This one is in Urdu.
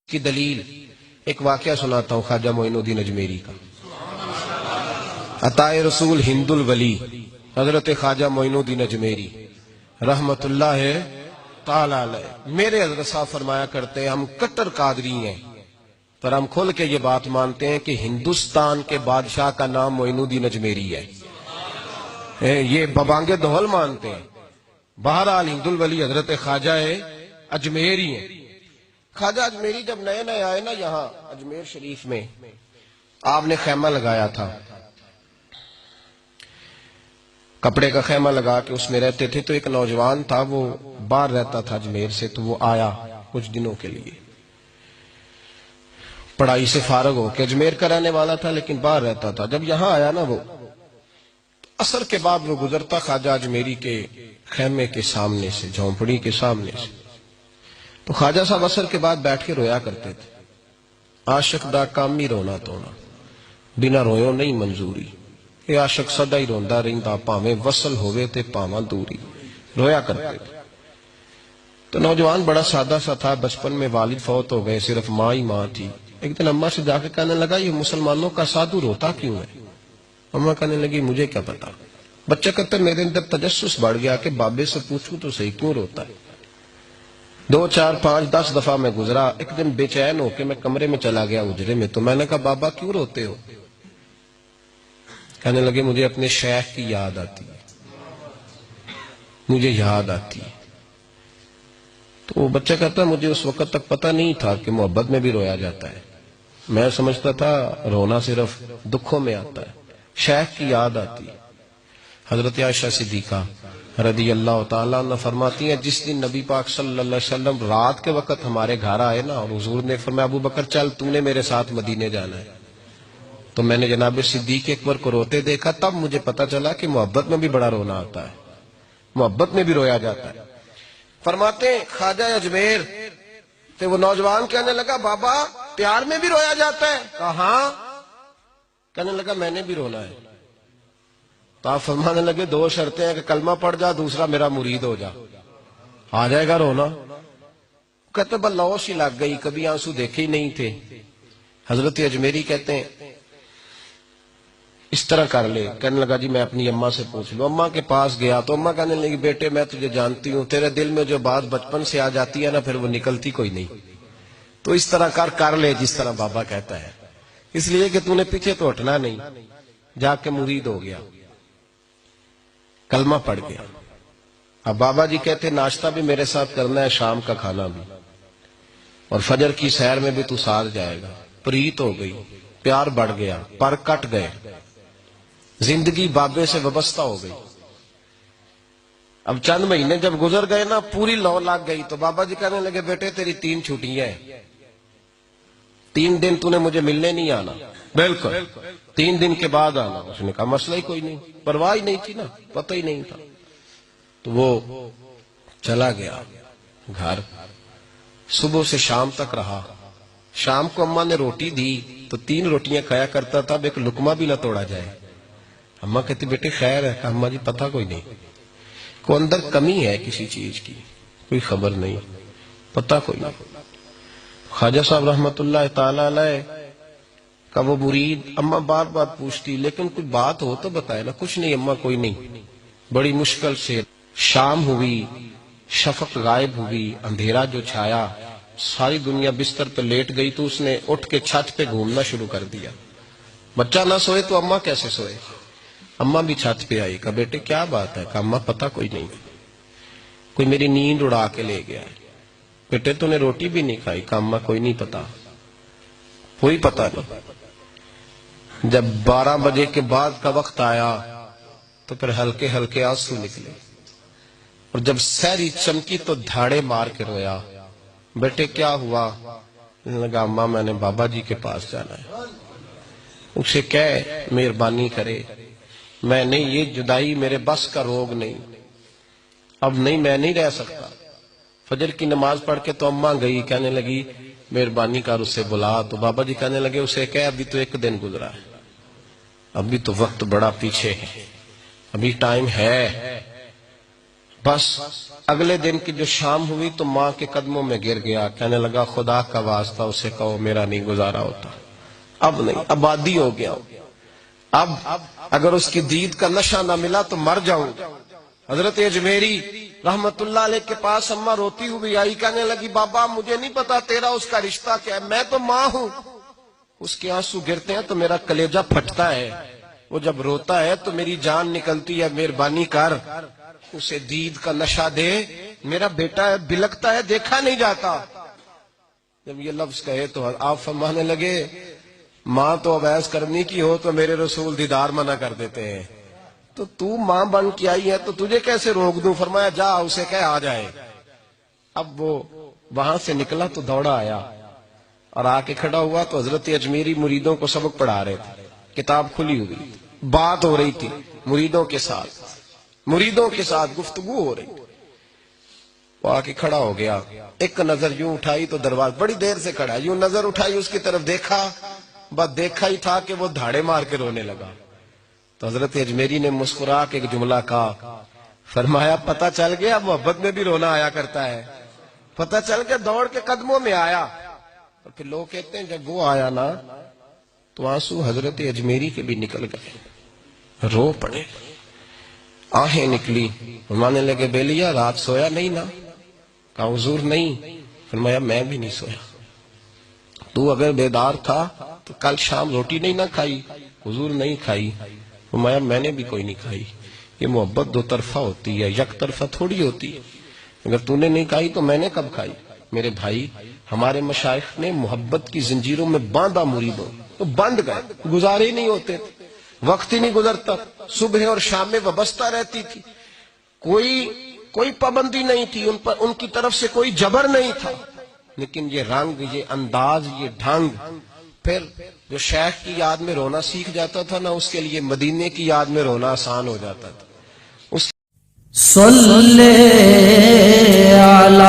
کی دلیل ایک واقعہ سناتا ہوں خواجہ معین الدین اجمیری کا۔ عطائے رسول ہند الولی حضرت خواجہ معین الدین اجمیری رحمت اللہ تعالی علیہ، میرے حضرت صاحب فرمایا کرتے ہیں ہم کٹر قادری ہیں، پر ہم کھل کے یہ بات مانتے ہیں کہ ہندوستان کے بادشاہ کا نام معین الدین اجمیری ہے۔ یہ ببانگ دہل مانتے ہیں۔ بہرحال ہند الولی حضرت خواجہ اجمیری ہیں۔ خواجہ اجمیری جب نئے نئے آئے نا یہاں اجمیر شریف میں، آپ نے خیمہ لگایا تھا، کپڑے کا خیمہ لگا کے اس میں رہتے تھے۔ تو ایک نوجوان تھا، وہ باہر رہتا تھا اجمیر سے، تو وہ آیا کچھ دنوں کے لیے، پڑھائی سے فارغ ہو کے، اجمیر کا رہنے والا تھا لیکن باہر رہتا تھا۔ جب یہاں آیا نا وہ عصر کے بعد وہ گزرتا خواجہ اجمیری کے خیمے کے سامنے سے، جھونپڑی کے سامنے سے، تو خواجہ صاحب عصر کے بعد بیٹھ کے رویا کرتے تھے۔ عاشق دا کامی رونا تونا، بنا رویوں نہیں منظوری، یہ عاشق سدا ہی روندا رہندا، پاویں وصل ہوئے تے پاواں دوری، رویا کرتے تھے۔ تو نوجوان بڑا سادہ سا تھا، بچپن میں والد فوت ہو گئے، صرف ماں ہی ماں تھی۔ ایک دن اماں سے جا کے کہنے لگا یہ مسلمانوں کا سادھو روتا کیوں ہے؟ اماں کہنے لگی مجھے کیا پتا۔ بچہ کہتا میرے اندر تجسس بڑھ گیا کہ بابے سے پوچھوں تو صحیح کیوں روتا ہے۔ 2 4 5 10 دفعہ میں گزرا، ایک دن بے چین ہو کے میں کمرے میں چلا گیا اجرے میں، تو میں نے کہا بابا کیوں روتے ہو؟ کہنے لگے مجھے اپنے شیخ کی یاد آتی ہے، مجھے یاد آتی ہے۔ تو وہ بچہ کہتا مجھے اس وقت تک پتہ نہیں تھا کہ محبت میں بھی رویا جاتا ہے، میں سمجھتا تھا رونا صرف دکھوں میں آتا ہے، شیخ کی یاد آتی ہے۔ حضرت عائشہ صدیقہ رضی اللہ تعالیٰ عنہ فرماتی ہیں جس دن نبی پاک صلی اللہ علیہ وسلم رات کے وقت ہمارے گھر آئے نا، اور حضور نے فرمایا ابو بکر چل تو نے میرے ساتھ مدینے جانا ہے، تو میں نے جناب صدیق اکبر کو روتے دیکھا، تب مجھے پتا چلا کہ محبت میں بھی بڑا رونا آتا ہے، محبت میں بھی رویا جاتا ہے۔ فرماتے ہیں خواجہ اجمیر تو وہ نوجوان کہنے لگا بابا پیار میں بھی رویا جاتا ہے؟ کہا ہاں۔ کہنے لگا میں نے بھی رونا ہے۔ تو آپ فرمانے لگے 2 شرطیں ہیں کہ کلمہ پڑھ جا، دوسرا میرا مرید ہو جا، آ جائے گا رونا؟ کہتے بس لوش ہی لگ گئی، کبھی آنسو دیکھے ہی نہیں تھے۔ حضرت اجمیری کہتے ہیں اس طرح کر لے۔ کہنے لگا جی میں اپنی اماں سے پوچھ لوں۔ اماں کے پاس گیا تو اماں کہنے لگی بیٹے میں تجھے جانتی ہوں، تیرے دل میں جو بات بچپن سے آ جاتی ہے نا پھر وہ نکلتی کوئی نہیں، تو اس طرح کر لے جس طرح بابا کہتا ہے، اس لیے کہ تو نے پیچھے تو ہٹنا نہیں۔ جا کے مرید ہو گیا، کلمہ پڑھ گیا۔ اب بابا جی کہتے ناشتہ بھی میرے ساتھ کرنا ہے، شام کا کھانا بھی، اور فجر کی سیر میں بھی تو ساتھ جائے گا۔ پریت ہو گئی، پیار بڑھ گیا، پر کٹ گئے، زندگی بابے سے وابستہ ہو گئی۔ اب چند مہینے جب گزر گئے نا پوری لو لگ گئی، تو بابا جی کہنے لگے بیٹے تیری 3 چھٹیاں ہیں، 3 دن تو نے مجھے ملنے نہیں آنا، بالکل 3 دن کے بعد آنا۔ اس نے کہا مسئلہ ہی کوئی نہیں، پرواہ ہی نہیں تھی نا، پتہ ہی نہیں تھا۔ تو وہ چلا گیا گھر، صبح سے شام تک رہا۔ شام کو اماں نے روٹی دی تو 3 روٹیاں کھایا کرتا تھا، اب ایک لقمہ بھی نہ توڑا جائے۔ اماں کہتی بیٹے خیر ہے؟ کہا اماں جی پتہ کوئی نہیں، کوئی اندر کمی ہے کسی چیز کی، کوئی خبر نہیں، پتہ کوئی نہیں۔ خواجہ صاحب رحمت اللہ تعالی علیہ کا وہ مرید اماں بار بار پوچھتی لیکن کوئی بات ہو تو بتائے نا، کچھ نہیں اماں کوئی نہیں۔ بڑی مشکل سے شام ہوئی، شفق غائب ہوئی، اندھیرا جو چھایا، ساری دنیا بستر پہ لیٹ گئی، تو اس نے اٹھ کے چھت پہ گھومنا شروع کر دیا۔ بچہ نہ سوئے تو اماں کیسے سوئے؟ اماں بھی چھت پہ آئی، کہا بیٹے کیا بات ہے؟ کہا اماں پتہ کوئی نہیں، کوئی میری نیند اڑا کے لے گیا ہے۔ بیٹے تو نے روٹی بھی نہیں کھائی؟ کہا اماں کوئی نہیں پتا، کوئی پتہ نہیں۔ جب 12 بجے کے بعد کا وقت آیا تو پھر ہلکے ہلکے آنسو نکلے، اور جب سحری چمکی تو دھاڑے مار کے رویا۔ بیٹے کیا ہوا؟ لگا اماں میں نے بابا جی کے پاس جانا ہے، اسے کہہ مہربانی کرے، میں نہیں، یہ جدائی میرے بس کا روگ نہیں، اب نہیں میں نہیں رہ سکتا۔ فجر کی نماز پڑھ کے تو اماں گئی، کہنے لگی مہربانی کر اسے بلا، تو بابا جی کہنے لگے اسے کہہ ابھی تو 1 دن گزرا ہے، ابھی تو وقت بڑا پیچھے ہے، ابھی ٹائم ہے، بس اگلے دن کی جو شام ہوئی تو ماں کے قدموں میں گر گیا، کہنے لگا خدا کا واسطہ اسے کہو میرا نہیں گزارا ہوتا، اب نہیں، آبادی ہو گیا، اب اگر اس کی دید کا نشہ نہ ملا تو مر جاؤں گا۔ حضرت اجمیری رحمت اللہ علیہ کے پاس اماں روتی ہوئی آئی، کہنے لگی بابا مجھے نہیں پتا تیرا اس کا رشتہ کیا ہے، میں تو ماں ہوں۔ اس کے آنسو گرتے ہیں تو میرا کلیجہ پھٹتا ہے، وہ جب روتا ہے تو میری جان نکلتی ہے، مہربانی کر اسے دید کا نشہ دے، میرا بیٹا ہے بلکتا ہے دیکھا نہیں جاتا۔ جب یہ لفظ کہے تو آپ فرمانے لگے ماں تو عویس کرنی کی ہو تو میرے رسول دیدار منع کر دیتے ہیں، تو ماں بن کے آئی ہے تو تجھے کیسے روک دوں؟ فرمایا جا اسے کہہ آ جائے۔ اب وہ وہاں سے نکلا تو دوڑا آیا اور آ کے کھڑا ہوا تو حضرت اجمیری مریدوں کو سبق پڑھا رہے تھے، کتاب کھلی ہوئی، بات ہو رہی تھی مریدوں کے ساتھ گفتگو ہو رہی تھی۔ وہ آ کے کھڑا ہو گیا، ایک نظر یوں اٹھائی تو دروازہ، بڑی دیر سے کھڑا، یوں نظر اٹھائی اس کی طرف دیکھا، بس دیکھا ہی تھا کہ وہ دھاڑے مار کے رونے لگا۔ تو حضرت اجمیری نے مسکرا کے ایک جملہ کہا، فرمایا پتہ چل گیا محبت میں بھی رونا آیا کرتا ہے، پتہ چل کے دوڑ کے قدموں میں آیا۔ اور پھر لوگ کہتے ہیں جب وہ آیا نا تو آنسو حضرت اجمیری کے بھی نکل گئے، رو پڑے، آہیں نکلی، فرمانے لگے بیلیا رات سویا نہیں نا؟ کہا حضور نہیں۔ فرمایا میں بھی نہیں سویا، تو اگر بیدار تھا تو کل شام روٹی نہیں نہ کھائی؟ حضور نہیں کھائی۔ فرمایا میں نے بھی کوئی نہیں کھائی۔ یہ محبت دو طرفہ ہوتی ہے، یک طرفہ تھوڑی ہوتی ہے، اگر تو نے نہیں کھائی تو میں نے کب کھائی؟ میرے بھائی ہمارے مشائخ نے محبت کی زنجیروں میں باندھا مریدوں، تو بند گئے، گزارے ہی نہیں ہوتے تھے، وقت ہی نہیں گزرتا، صبح اور شام میں وابستہ رہتی تھی، کوئی پابندی نہیں تھی ان پر، ان کی طرف سے کوئی جبر نہیں تھا، لیکن یہ رنگ، یہ انداز، یہ ڈھنگ، پھر جو شیخ کی یاد میں رونا سیکھ جاتا تھا نا اس کے لیے مدینے کی یاد میں رونا آسان ہو جاتا تھا۔ صلی علی